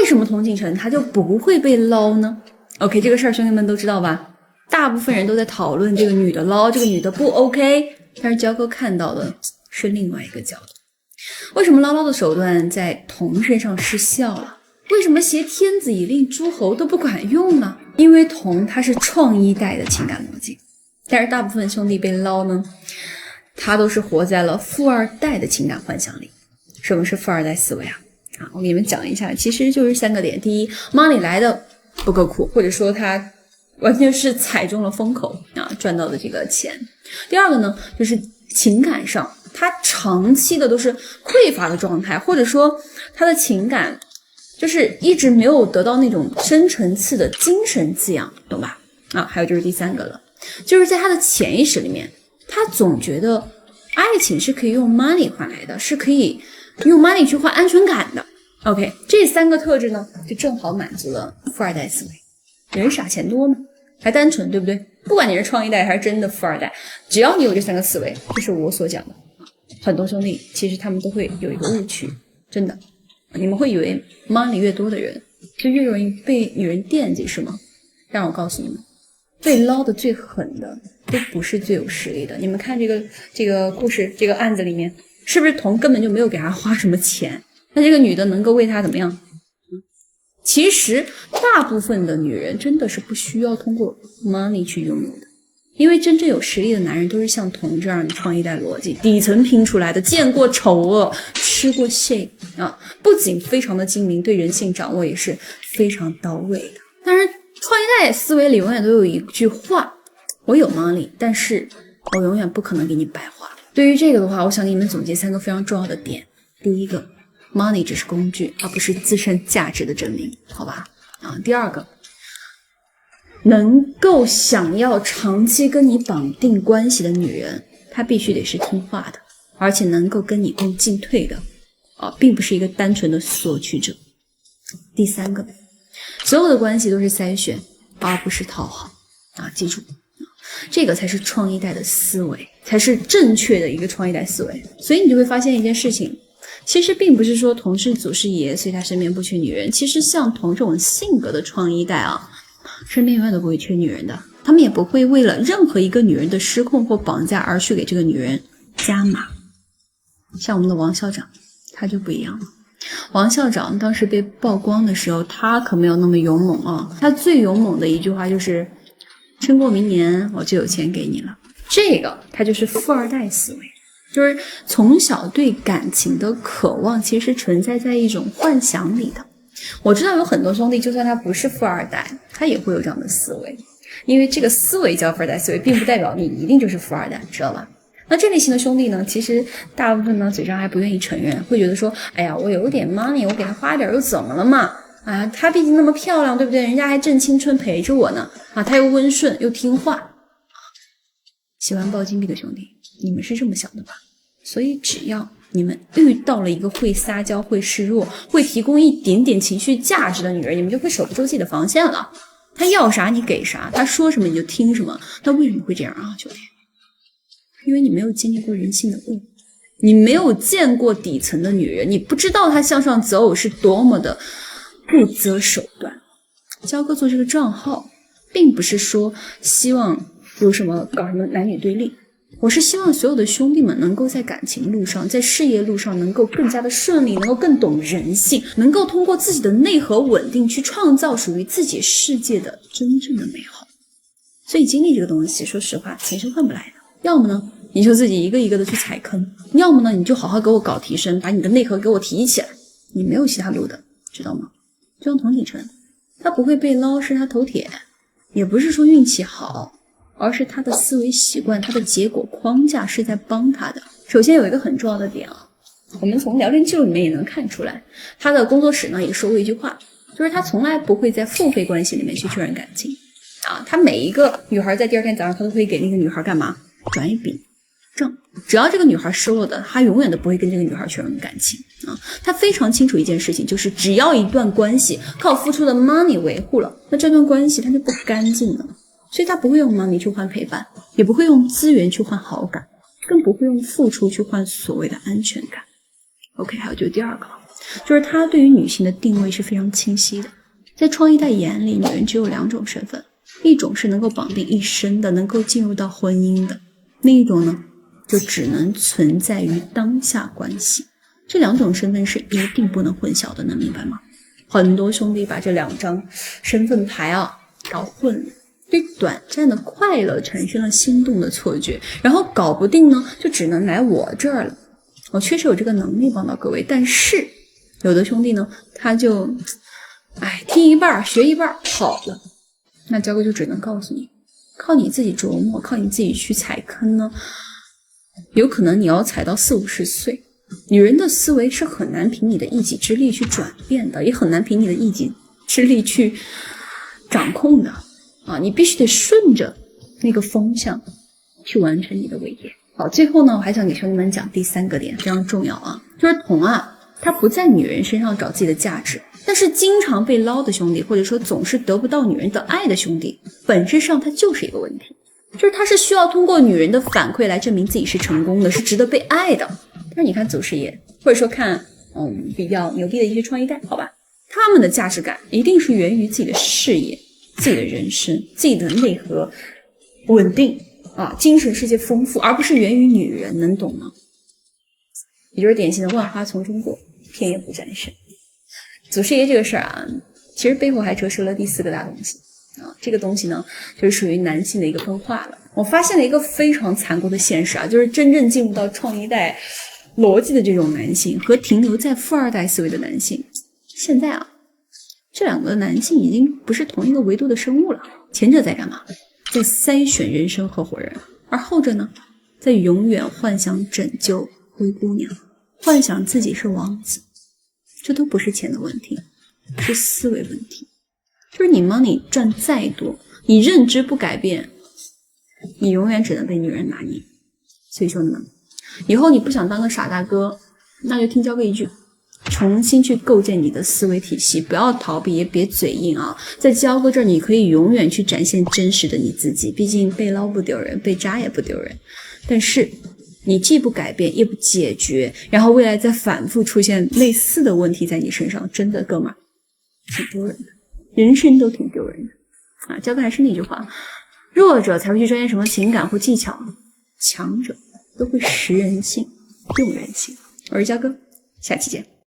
为什么童锦成他就不会被捞呢 ？OK， 这个事儿兄弟们都知道吧？大部分人都在讨论这个女的捞，这个女的不 OK， 但是焦哥看到的是另外一个角度。为什么捞捞的手段在童身上失效了？为什么挟天子以令诸侯都不管用呢？因为童他是创一代的情感逻辑，但是大部分兄弟被捞呢，他都是活在了富二代的情感幻想里。什么是富二代思维啊？我给你们讲一下，其实就是3个点。第一 ，money 来的不够苦，或者说他完全是踩中了风口赚到的这个钱。第二个呢，就是情感上他长期的都是匮乏的状态，或者说他的情感就是一直没有得到那种深层次的精神滋养，懂吧？还有就是第3个了，就是在他的潜意识里面，他总觉得爱情是可以用 money 换来的，是可以用 money 去换安全感的。OK， 这3个特质呢，就正好满足了富二代思维。人傻钱多嘛，还单纯，对不对？不管你是创一代还是真的富二代，只要你有这3个思维，这是我所讲的。很多兄弟其实他们都会有一个误区，真的，你们会以为 money 越多的人就越容易被女人惦记，是吗？让我告诉你们，被捞的最狠的都不是最有实力的。你们看这个故事这个案子里面，是不是童根本就没有给他花什么钱？那这个女的能够为他怎么样？其实大部分的女人真的是不需要通过 money 去拥有的，因为真正有实力的男人都是像童这样的创一代逻辑，底层拼出来的，见过丑恶，吃过 shit 不仅非常的精明，对人性掌握也是非常到位的。但是创一代思维里永远都有一句话，我有 money， 但是我永远不可能给你白花。对于这个的话，我想给你们总结3个非常重要的点。第一个， money 只是工具，而不是自身价值的证明，好吧？第二个，能够想要长期跟你绑定关系的女人，她必须得是听话的，而且能够跟你共进退的，并不是一个单纯的索取者。第3个，所有的关系都是筛选，而不是讨好记住，这个才是创一代的思维，才是正确的一个创一代思维。所以你就会发现一件事情，其实并不是说童是祖师爷，所以他身边不缺女人。其实像童这种性格的创一代身边永远都不会缺女人的，他们也不会为了任何一个女人的失控或绑架而去给这个女人加码。像我们的王校长，他就不一样了。王校长当时被曝光的时候，他可没有那么勇猛他最勇猛的一句话就是撑过明年我就有钱给你了。这个他就是富二代思维，就是从小对感情的渴望其实存在在一种幻想里的。我知道有很多兄弟就算他不是富二代，他也会有这样的思维，因为这个思维叫富二代思维，并不代表你一定就是富二代，知道吧？那这类型的兄弟呢，其实大部分呢嘴上还不愿意承认，会觉得说，哎呀，我有点 money， 我给他花点又怎么了嘛？她毕竟那么漂亮，对不对？人家还正青春陪着我呢，她又温顺又听话。喜欢抱金币的兄弟，你们是这么想的吧？所以只要你们遇到了一个会撒娇、会示弱、会提供一点点情绪价值的女人，你们就会守不住自己的防线了。她要啥你给啥，她说什么你就听什么。那为什么会这样兄弟？因为你没有经历过人性的恶，你没有见过底层的女人，你不知道她向上择偶是多么的不择手段。焦哥做这个账号并不是说希望有什么搞什么男女对立，我是希望所有的兄弟们能够在感情路上，在事业路上能够更加的顺利，能够更懂人性，能够通过自己的内核稳定去创造属于自己世界的真正的美好。所以经历这个东西说实话钱是换不来的，要么呢你就自己一个一个的去踩坑，要么呢你就好好给我搞提升，把你的内核给我提起来，你没有其他路的，知道吗？就像童锦成，他不会被捞是他头铁，也不是说运气好，而是他的思维习惯，他的结果框架是在帮他的。首先有一个很重要的点我们从聊天记录里面也能看出来，他的工作室呢也说过一句话，就是他从来不会在付费关系里面去确认感情他每一个女孩在第二天早上他都会给那个女孩干嘛？转一笔账，只要这个女孩收了的，他永远都不会跟这个女孩确认感情他非常清楚一件事情，就是只要一段关系靠付出的 money 维护了，那这段关系它就不干净了。所以他不会用 money 去换陪伴，也不会用资源去换好感，更不会用付出去换所谓的安全感。OK， 还有就是第二个，就是他对于女性的定位是非常清晰的。在创一代眼里，女人只有2种身份，一种是能够绑定一生的，能够进入到婚姻的，另一种呢，就只能存在于当下关系。这2种身份是一定不能混淆的，能明白吗？很多兄弟把这2张身份牌搞混了，对短暂的快乐产生了心动的错觉，然后搞不定呢，就只能来我这儿了。我确实有这个能力帮到各位，但是有的兄弟呢，他就听一半学一半跑了。那焦哥就只能告诉你，靠你自己琢磨，靠你自己去踩坑呢，有可能你要踩到40、50岁。女人的思维是很难凭你的一己之力去转变的，也很难凭你的一己之力去掌控的你必须得顺着那个风向去完成你的伟业。好，最后呢，我还想给兄弟们讲第3个点，非常重要就是童他不在女人身上找自己的价值，但是经常被捞的兄弟，或者说总是得不到女人的爱的兄弟，本质上他就是一个问题，就是他是需要通过女人的反馈来证明自己是成功的，是值得被爱的。但是你看祖师爷，或者说看比较牛逼的一些创一代，好吧，他们的价值感一定是源于自己的事业、自己的人生、自己的内核稳定精神世界丰富，而不是源于女人，能懂吗？也就是典型的万花丛中过，片叶不沾身。祖师爷这个事儿其实背后还折射了第4个大东西这个东西呢，就是属于男性的一个分化了。我发现了一个非常残酷的现实就是真正进入到创一代逻辑的这种男性和停留在富2代思维的男性，现在这2个男性已经不是同一个维度的生物了。前者在干嘛？在筛选人生合伙人，而后者呢，在永远幻想拯救灰姑娘，幻想自己是王子。这都不是钱的问题，是思维问题。就是你money赚再多，你认知不改变，你永远只能被女人拿捏。所以兄弟们，以后你不想当个傻大哥，那就听焦哥一句，重新去构建你的思维体系，不要逃避，也别嘴硬在焦哥这儿，你可以永远去展现真实的你自己，毕竟被捞不丢人，被渣也不丢人。但是你既不改变，也不解决，然后未来再反复出现类似的问题在你身上，真的哥们儿挺丢人的，人生都挺丢人的焦哥还是那句话，弱者才会去钻研什么情感或技巧，强者都会识人性用人性。我是焦哥，下期见。